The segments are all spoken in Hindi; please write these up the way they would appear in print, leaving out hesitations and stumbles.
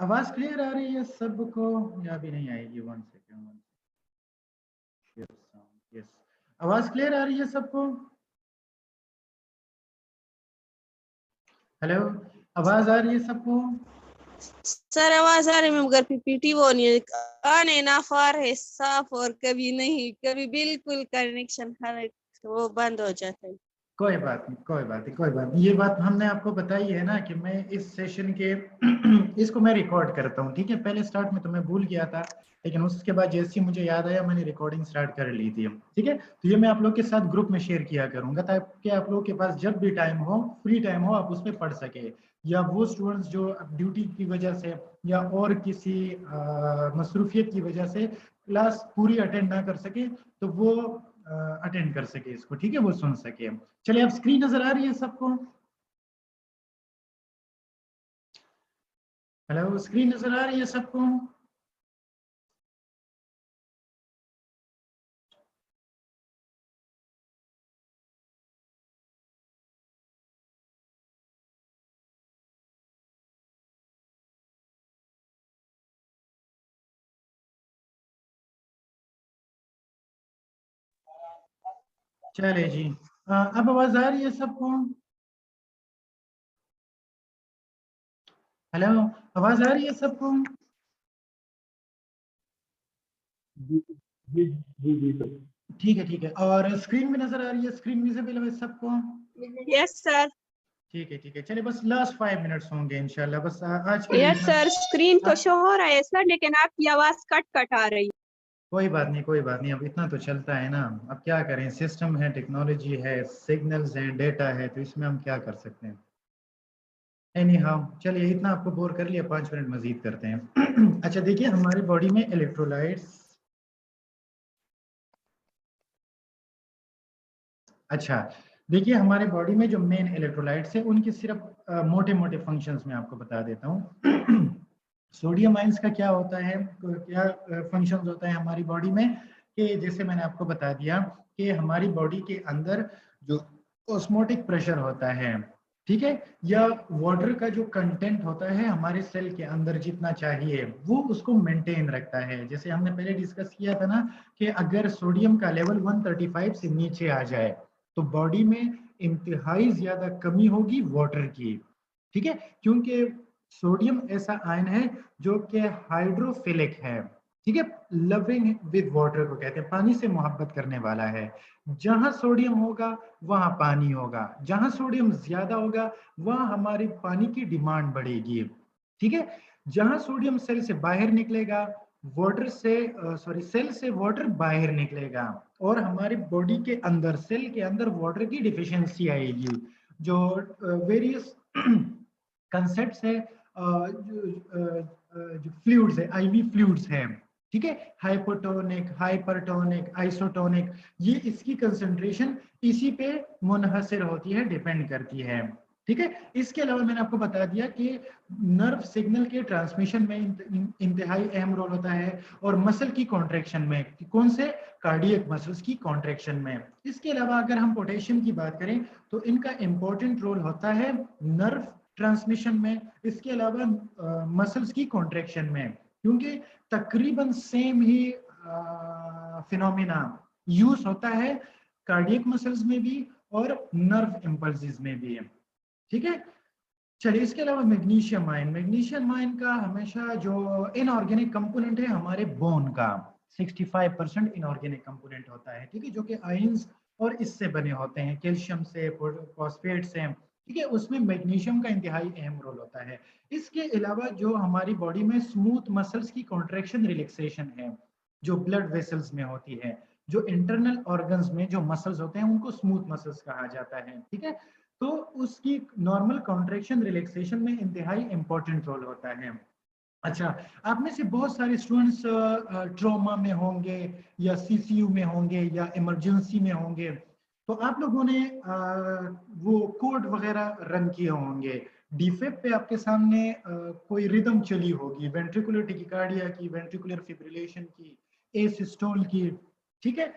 आवाज क्लियर आ रही है सबको या अभी नहीं आएगी? One second. यस, आवाज क्लियर आ रही है सबको? हेलो, आवाज आ रही है सबको? सर आवाज आ रही है मगर पीपीटी वो नहीं आने ना फार है साफ और कभी नहीं, कभी बिल्कुल कनेक्शन वो बंद हो जाता है। कोई बात नहीं, कोई बात नहीं, कोई बात नहीं। ये बात हमने आपको बताई है ना कि मैं इस सेशन के इसको मैं रिकॉर्ड करता हूँ, ठीक है। पहले स्टार्ट में तो मैं भूल गया था, लेकिन उसके बाद जैसे ही मुझे याद आया मैंने रिकॉर्डिंग स्टार्ट कर ली थी, ठीक है। तो ये मैं आप लोग के साथ ग्रुप में शेयर किया करूंगा ताकि आप लोगों के पास जब भी टाइम हो, फ्री टाइम हो, आप उसमें पढ़ सके, या वो स्टूडेंट्स जो ड्यूटी की वजह से या और किसी मसरूफियत की वजह से क्लास पूरी अटेंड ना कर सके, तो वो अटेंड कर सके इसको, ठीक है, वो सुन सके। चलिए, अब स्क्रीन नजर आ रही है सबको? हेलो, स्क्रीन नजर आ रही है सबको? चलिए जी, अब आवाज आ रही है सबको? हेलो, आवाज आ रही है सबको? जी जी जी जी सर। ठीक है, ठीक है। और स्क्रीन भी नजर आ रही है? स्क्रीन विजिबल है सबको? Yes sir. ठीक है, ठीक है। चलिए, बस लास्ट 5 मिनट्स होंगे इंशाल्लाह, बस आज के लिए यस इतना। सर, स्क्रीन तो शो हो रहा है सर, लेकिन आपकी आवाज कट कट आ रही। कोई बात नहीं, कोई बात नहीं, अब इतना तो चलता है ना। अब क्या करें, सिस्टम है, टेक्नोलॉजी है, सिग्नल्स हैं, डेटा है, तो इसमें हम क्या कर सकते हैं। एनी हाउ, चलिए, इतना आपको बोर कर लिया, 5 मिनट मजीद करते हैं। अच्छा, देखिए, हमारी बॉडी में इलेक्ट्रोलाइट्स, अच्छा, देखिए, हमारे बॉडी में जो मेन इलेक्ट्रोलाइट्स है उनके सिर्फ मोटे मोटे फंक्शंस में आपको बता देता हूँ। सोडियम आयंस का क्या होता है, क्या फंक्शंस होता है हमारी बॉडी में, कि जैसे मैंने आपको बता दिया कि हमारी बॉडी के अंदर जो ऑस्मोटिक प्रेशर होता है, ठीक है, या वाटर का जो कंटेंट होता है हमारे सेल के अंदर जितना चाहिए, वो उसको मेंटेन रखता है। जैसे हमने पहले डिस्कस किया था ना कि अगर सोडियम का लेवल 135 से नीचे आ जाए तो बॉडी में इंतहाई ज्यादा कमी होगी वाटर की, ठीक है, क्योंकि सोडियम ऐसा आयन है जो कि हाइड्रोफिलिक है, ठीक है, लविंग विद वाटर को कहते हैं, पानी से मोहब्बत करने वाला है। जहां सोडियम होगा वहां पानी होगा, जहां सोडियम ज्यादा होगा वहां हमारी पानी की डिमांड बढ़ेगी, ठीक है। जहां सोडियम सेल से बाहर निकलेगा, वाटर से सॉरी सेल से वाटर बाहर निकलेगा, और हमारी बॉडी के अंदर, सेल के अंदर वाटर की डिफिशियंसी आएगी। जो वेरियस कंसेप्ट है, जो फ्लूइड्स है, आईवी फ्लूइड्स है, ठीक है, हाइपोटोनिक, हाइपरटोनिक, आइसोटोनिक, ये इसकी कंसंट्रेशन इसी पे मुनहसर होती है, डिपेंड करती है, ठीक है। इसके अलावा मैंने आपको बता दिया कि नर्व सिग्नल के ट्रांसमिशन में इंतहाई अहम रोल होता है, और मसल की कॉन्ट्रैक्शन में, कौन से, कार्डियक मसल्स की कॉन्ट्रैक्शन में। इसके अलावा अगर हम पोटेशियम की बात करें तो इनका इंपॉर्टेंट रोल होता है नर्व ट्रांसमिशन में, इसके अलावा मसल्स की कॉन्ट्रैक्शन में, क्योंकि तकरीबन सेम ही फिनोमिना यूज होता है कार्डियक मसल्स में भी और नर्व इम्पल्सेस में भी, ठीक है। चलिए, इसके अलावा मैग्नीशियम आयन, मैग्नीशियम आयन का हमेशा जो इनऑर्गेनिक कंपोनेंट है हमारे बोन का, 65% इनऑर्गेनिक कंपोनेंट होता है, ठीक है, जो कि आयंस और इससे बने होते हैं, कैल्शियम से, फॉस्फेट से, ठीक है, उसमें मैग्नीशियम का इंतहाई अहम रोल होता है। इसके अलावा जो हमारी बॉडी में स्मूथ मसल्स की कॉन्ट्रैक्शन रिलैक्सेशन है, जो ब्लड वेसल्स में होती है, जो इंटरनल ऑर्गन्स में जो मसल्स होते हैं उनको स्मूथ मसल्स कहा जाता है, ठीक है, तो उसकी नॉर्मल कॉन्ट्रैक्शन रिलैक्सेशन में इंतहाई इंपॉर्टेंट रोल होता है। अच्छा, आप में से बहुत सारे स्टूडेंट्स ट्रॉमा में होंगे, या सीसीयू में होंगे, या इमरजेंसी में होंगे, तो आप लोगों ने वो कोड वगैरह रन किए होंगे। डीफेप पे आपके सामने कोई रिदम चली होगी, वेंट्रिकुलर टेकिकार्डिया की, वेंट्रिकुलर फिब्रिलेशन की, एसिस्टोल की, ठीक है,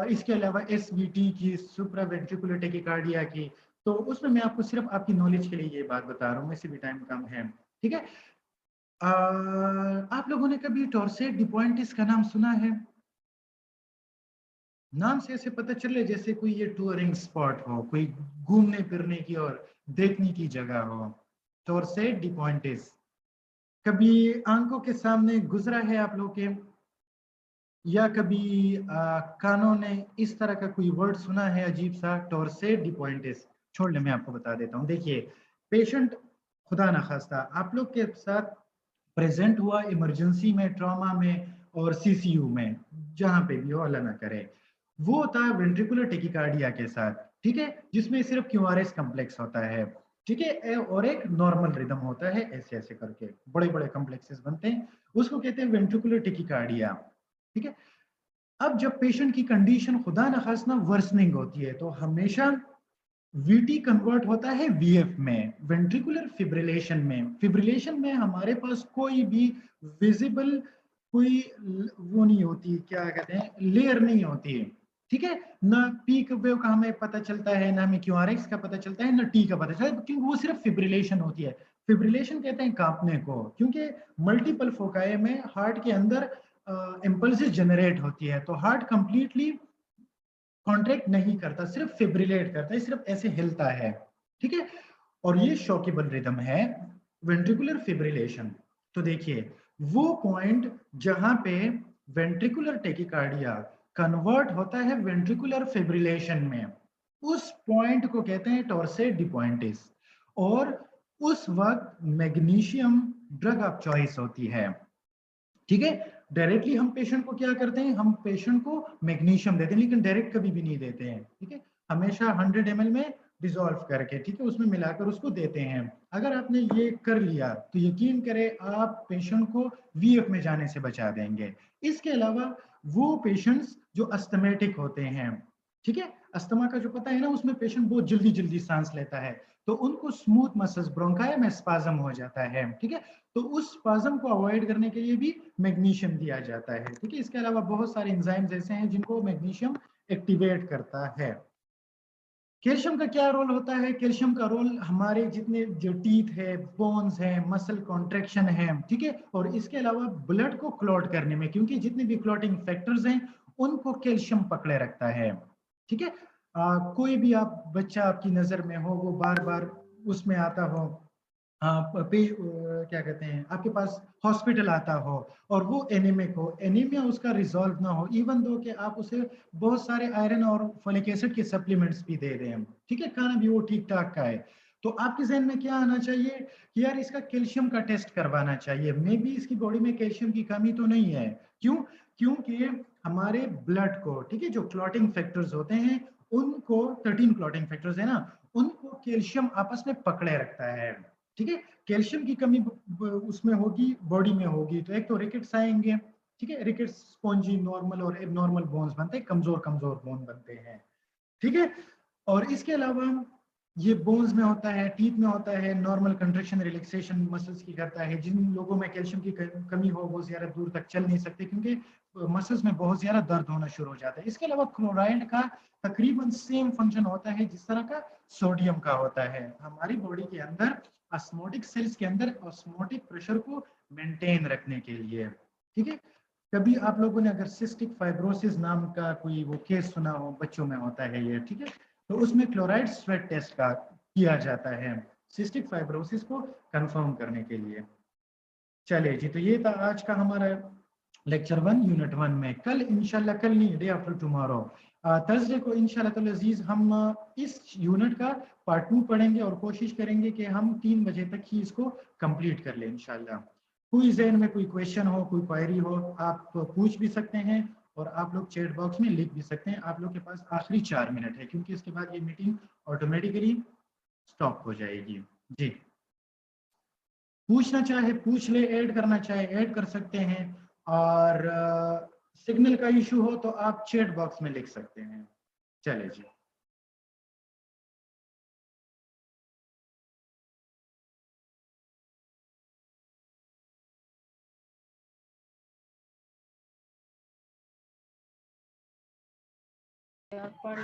इसके अलावा एसवीटी की, सुप्रा वेंट्रिकुलर टेकिकार्डिया की। तो उसमें मैं आपको सिर्फ आपकी नॉलेज के लिए ये बात बता रहा हूँ, वैसे भी टाइम कम है, ठीक है। आप लोगों ने कभी टॉर्सेट डिपॉइंटिस का नाम सुना है? नाम से ऐसे पता चले जैसे कोई ये टूरिंग स्पॉट हो, कोई घूमने फिरने की और देखने की जगह हो। टॉर्सेट डिपॉइंटिस कभी आंखों के सामने गुजरा है आप लोग के, या कभी कानों ने इस तरह का कोई वर्ड सुना है अजीब सा, टॉर्सेट डिपॉइंटिस? छोड़ ले, मैं आपको बता देता हूँ। देखिए, पेशेंट खुदा ना खास्ता आप लोग के साथ प्रेजेंट हुआ इमरजेंसी में, ट्रॉमा में और सीसीयू में, जहां पे भी हो, अल्लाह ना करे, वो होता है वेंट्रिकुलर टेकिकार्डिया के साथ, ठीक है, जिसमें सिर्फ क्यूआरएस कम्प्लेक्स होता है, ठीक है, और एक नॉर्मल रिदम होता है, ऐसे ऐसे करके बड़े बड़े कम्प्लेक्सेस बनते हैं, उसको कहते हैं वेंट्रिकुलर टेकिकार्डिया, ठीक है। अब जब पेशेंट की कंडीशन खुदा न खास्ता वर्सनिंग होती है, तो हमेशा वीटी कन्वर्ट होता है वीएफ में, वेंट्रिकुलर फिब्रिलेशन में। फिब्रिलेशन में हमारे पास कोई भी विजिबल कोई वो नहीं होती, क्या कहते हैं, लेयर नहीं होती है, ठीक है, ना पीक वेव का हमें पता चलता है, ना हमें क्यूआरएक्स का पता चलता है, ना टी का पता चलता है, क्योंकि वो सिर्फ फिब्रिलेशन होती है। फिब्रिलेशन कहते हैं कांपने को, क्योंकि मल्टीपल फोकाई में हार्ट के अंदर इम्पल्सेस जनरेट होती है, तो हार्ट कंप्लीटली कॉन्ट्रैक्ट नहीं करता, सिर्फ फिब्रिलेट करता है, सिर्फ ऐसे हिलता है, ठीक है, और ये शॉकेबल रिदम है, वेंट्रिकुलर फिब्रिलेशन। तो देखिए, वो पॉइंट जहां पे वेंट्रिकुलर टेकिकार्डिया कन्वर्ट होता है वेंट्रिकुलर फिब्रिलेशन में, उस पॉइंट को कहते हैं टॉर्सेट डिपॉइंटिस, और उस वक्त मैग्नीशियम ड्रग ऑफ चॉइस होती है, ठीक है। डायरेक्टली हम पेशेंट को क्या करते हैं, हम पेशेंट को मैग्नीशियम देते हैं, लेकिन डायरेक्ट कभी भी नहीं देते हैं, ठीक है, हमेशा 100 ml में डिसॉल्व करके, ठीक है, उसमें मिलाकर उसको देते हैं। अगर आपने ये कर लिया तो यकीन करें आप पेशेंट को वीएफ में जाने से बचा देंगे। इसके अलावा वो पेशेंट्स जो अस्थमेटिक होते हैं, ठीक है, अस्थमा का जो पता है ना, उसमें पेशेंट बहुत जल्दी जल्दी सांस लेता है, तो उनको स्मूथ मसल्स ब्रोंकाई में स्पाज्म हो जाता है, ठीक है, तो उस स्पाज्म को अवॉइड करने के लिए भी मैग्नीशियम दिया जाता है, ठीक है। इसके अलावा बहुत सारे एंजाइम्स ऐसे हैं जिनको मैग्नीशियम एक्टिवेट करता है। कैल्शियम का क्या रोल होता है? कैल्शियम का रोल हमारे जितने जो टीथ है, बोन्स है, मसल कॉन्ट्रेक्शन है, ठीक है, और इसके अलावा ब्लड को क्लॉट करने में, क्योंकि जितने भी क्लॉटिंग फैक्टर्स हैं उनको कैल्शियम पकड़े रखता है, ठीक है। कोई भी आप बच्चा आपकी नजर में हो, वो बार बार उसमें आता हो, क्या कहते हैं, आपके पास हॉस्पिटल आता हो और वो एनीमिक हो, एनीमिया उसका रिजॉल्व ना हो, इवन दो कि आप उसे बहुत सारे आयरन और फोलिक एसिड के सप्लीमेंट्स भी दे दें, ठीक है, खाना भी वो ठीक ठाक का है, तो आपके जहन में क्या आना चाहिए कि यार इसका कैल्शियम का टेस्ट करवाना चाहिए, मे बी इसकी बॉडी में कैल्शियम की कमी तो नहीं है। क्यों? क्योंकि हमारे ब्लड को, ठीक है, जो क्लॉटिंग फैक्टर्स होते हैं उनको, 13 क्लॉटिंग फैक्टर्स है ना, उनको कैल्शियम आपस में पकड़े रखता है, ठीक है। कैल्शियम की कमी उसमें होगी, बॉडी में होगी, तो एक तो रिकेट्स आएंगे, ठीक है, रिकेट्स स्पॉन्जी नॉर्मल और एबनॉर्मल बोन्स बनते हैं, कमजोर कमजोर बोन बनते हैं, ठीक है। और इसके अलावा ये बोन्स में होता है, टीथ में होता है, नॉर्मल कंट्रैक्शन रिलैक्सेशन मसल्स की करता है। जिन लोगों में कैल्शियम की कमी हो वो ज्यादा दूर तक चल नहीं सकते, क्योंकि मसल्स में बहुत ज्यादा दर्द होना शुरू हो जाता है। इसके अलावा क्लोराइड का तकरीबन सेम फंक्शन होता है जिस तरह का सोडियम का होता है हमारी बॉडी के अंदर, ऑस्मोटिक सेल्स के अंदर ऑस्मोटिक प्रेशर को मेंटेन रखने के लिए, ठीक है। कभी आप लोगों ने अगर सिस्टिक फाइब्रोसिस नाम का कोई वो केस सुना हो, बच्चों में होता है ये, ठीक है, तो उसमें क्लोराइड स्वेट टेस्ट का किया जाता है सिस्टिक फाइब्रोसिस को कंफर्म करने के लिए। चलिए जी, तो ये था आज का हमारा लेक्चर 1 यूनिट 1 में। कल इंशाल्लाह, कल नहीं, डे आफ्टर टुमारो, थर्सडे को इंशाल्लाह ताला अजीज हम इस यूनिट का पार्ट 2 पढ़ेंगे और कोशिश करेंगे कि हम 3 बजे तक ही इसको कंप्लीट कर लें इंशाल्लाह। कोई जहन में कोई क्वेश्चन हो, कोई क्वेरी हो, आप पूछ भी सकते हैं, और आप लोग चैट बॉक्स में लिख भी सकते हैं। आप लोग के पास आखिरी 4 मिनट है, क्योंकि इसके बाद ये मीटिंग ऑटोमेटिकली स्टॉप हो जाएगी। जी, पूछना चाहे पूछ ले, ऐड करना चाहे ऐड कर सकते हैं, और सिग्नल का इशू हो तो आप चैट बॉक्स में लिख सकते हैं। चले जी। यार, पढ़